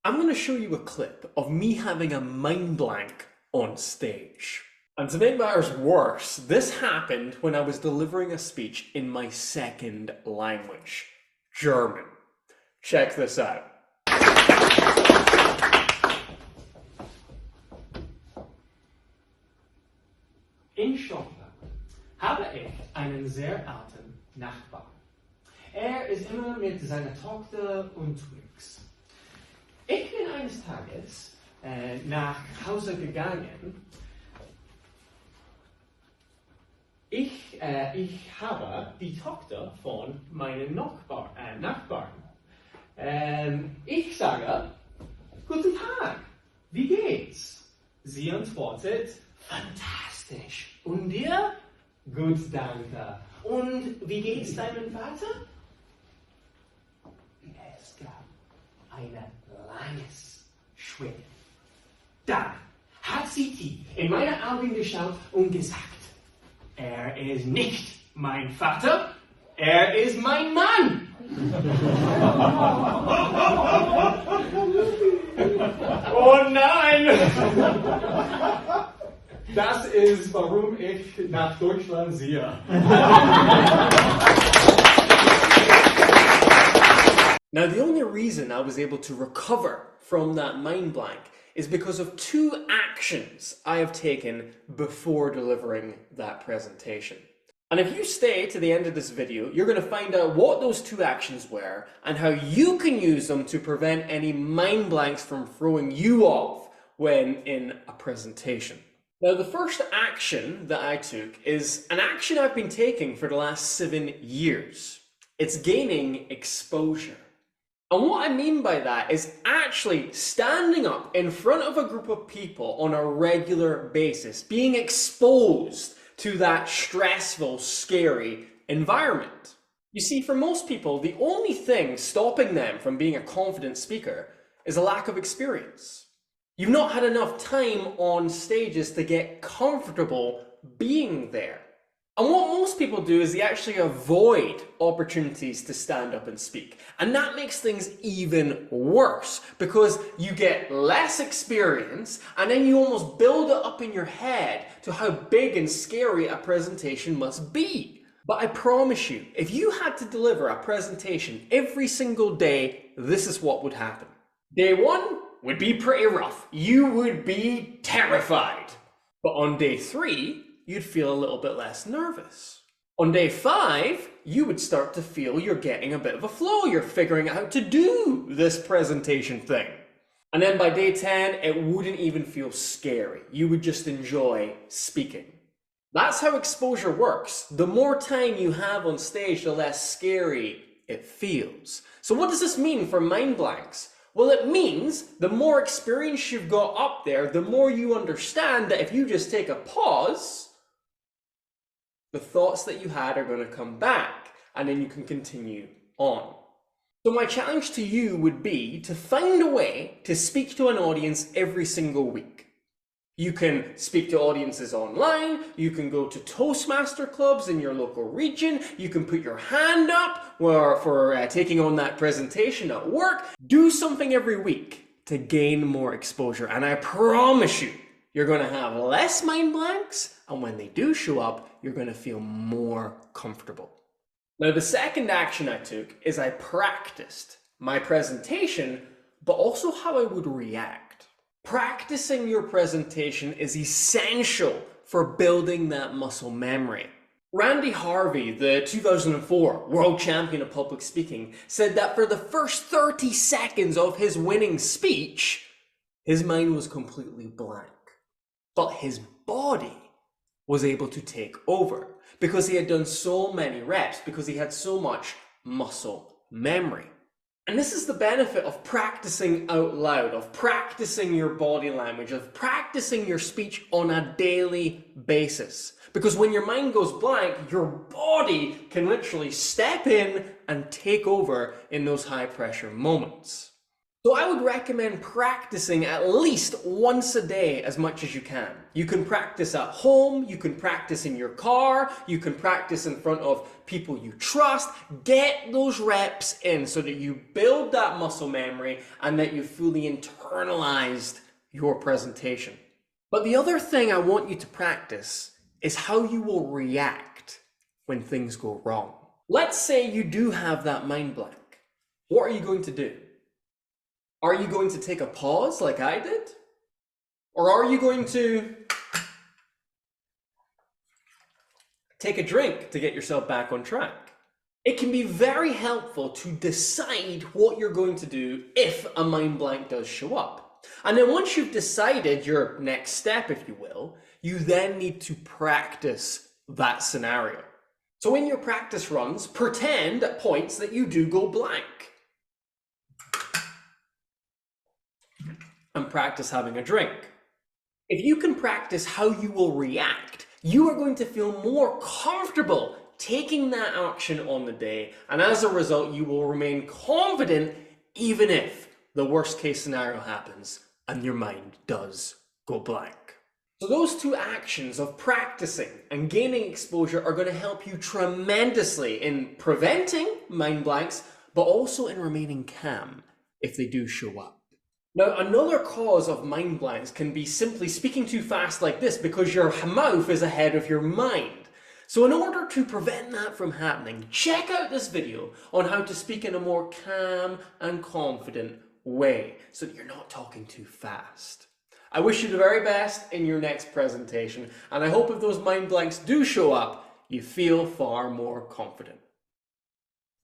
I'm going to show you a clip of me having a mind blank on stage. And to make matters worse, this happened when I was delivering a speech in my second language, German. Check this out. In Schottland habe ich einen sehr alten Nachbarn. Ist immer mit seiner Tochter unterwegs. Ich bin eines Tages nach Hause gegangen. Ich habe die Tochter von meinem Nachbarn. Ich sage, guten Tag, wie geht's? Sie antwortet, fantastisch. Und dir? Gut, danke. Und wie geht's deinem Vater? Es gab ein langes Schweigen. Dann hat sie tief in meine Augen geschaut und gesagt, er ist nicht mein Vater, er ist mein Mann. Oh nein! Das ist, warum ich nach Deutschland ziehe. Now, the only reason I was able to recover from that mind blank is because of two actions I have taken before delivering that presentation. And if you stay to the end of this video, you're going to find out what those two actions were and how you can use them to prevent any mind blanks from throwing you off when in a presentation. Now, the first action that I took is an action I've been taking for the last 7 years. It's gaining exposure. And what I mean by that is actually standing up in front of a group of people on a regular basis, being exposed to that stressful, scary environment. You see, for most people, the only thing stopping them from being a confident speaker is a lack of experience. You've not had enough time on stages to get comfortable being there. And what most people do is they actually avoid opportunities to stand up and speak. And that makes things even worse because you get less experience and then you almost build it up in your head to how big and scary a presentation must be. But I promise you, if you had to deliver a presentation every single day, this is what would happen. Day one would be pretty rough. You would be terrified. But on day 3, you'd feel a little bit less nervous. On day 5, you would start to feel you're getting a bit of a flow. You're figuring out how to do this presentation thing. And then by day 10, it wouldn't even feel scary. You would just enjoy speaking. That's how exposure works. The more time you have on stage, the less scary it feels. So what does this mean for mind blanks? Well, it means the more experience you've got up there, the more you understand that if you just take a pause, the thoughts that you had are going to come back and then you can continue on. So my challenge to you would be to find a way to speak to an audience every single week. You can speak to audiences online, you can go to Toastmaster clubs in your local region, you can put your hand up for taking on that presentation at work. Do something every week to gain more exposure, and I promise you, you're going to have less mind blanks, and when they do show up, you're going to feel more comfortable. Now, the second action I took is I practiced my presentation, but also how I would react. Practicing your presentation is essential for building that muscle memory. Randy Harvey, the 2004 world champion of public speaking, said that for the first 30 seconds of his winning speech, his mind was completely blank. But his body was able to take over because he had done so many reps, because he had so much muscle memory. And this is the benefit of practicing out loud, of practicing your body language, of practicing your speech on a daily basis. Because when your mind goes blank, your body can literally step in and take over in those high pressure moments. So I would recommend practicing at least once a day as much as you can. You can practice at home, you can practice in your car, you can practice in front of people you trust. Get those reps in so that you build that muscle memory and that you fully internalized your presentation. But the other thing I want you to practice is how you will react when things go wrong. Let's say you do have that mind blank. What are you going to do? Are you going to take a pause like I did? Or are you going to take a drink to get yourself back on track? It can be very helpful to decide what you're going to do if a mind blank does show up. And then once you've decided your next step, if you will, you then need to practice that scenario. So in your practice runs, pretend at points that you do go blank. And practice having a drink. If you can practice how you will react, you are going to feel more comfortable taking that action on the day, and as a result, you will remain confident even if the worst case scenario happens and your mind does go blank. So those two actions of practicing and gaining exposure are going to help you tremendously in preventing mind blanks, but also in remaining calm if they do show up. Now, another cause of mind blanks can be simply speaking too fast like this because your mouth is ahead of your mind. So in order to prevent that from happening, check out this video on how to speak in a more calm and confident way so that you're not talking too fast. I wish you the very best in your next presentation, and I hope if those mind blanks do show up, you feel far more confident.